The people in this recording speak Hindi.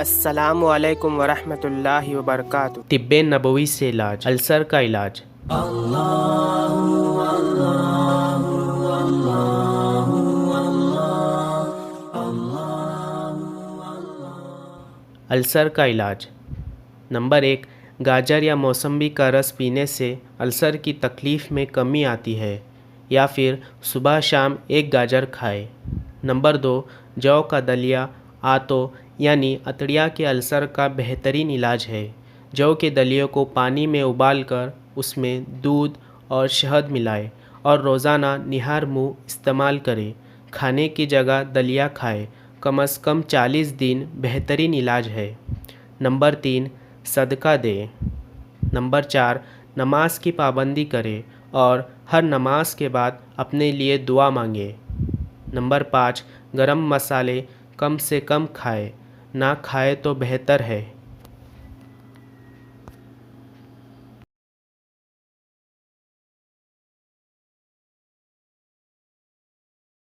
अस्सलामु अलैकुम वरहमतुल्लाहि वबरकातुहू। तिब्बे नबवी से इलाज, अल्सर का इलाज। अल्सर का इलाज। नंबर 1, गाजर या मौसम्बी का रस पीने से अल्सर की तकलीफ़ में कमी आती है, या फिर सुबह शाम एक गाजर खाएं। नंबर 2, जौ का दलिया आतो यानी अतड़िया के अल्सर का बेहतरीन इलाज है। जौ के दलियों को पानी में उबालकर उसमें दूध और शहद मिलाएं और रोज़ाना निहार मुँह इस्तेमाल करें। खाने की जगह दलिया खाएं, कम से कम 40 दिन बेहतरीन इलाज है। नंबर 3, सदका दें। नंबर 4, नमाज की पाबंदी करें और हर नमाज के बाद अपने लिए दुआ मांगें। नंबर 5, गरम मसाले कम से कम खाएं, ना खाएं तो बेहतर है।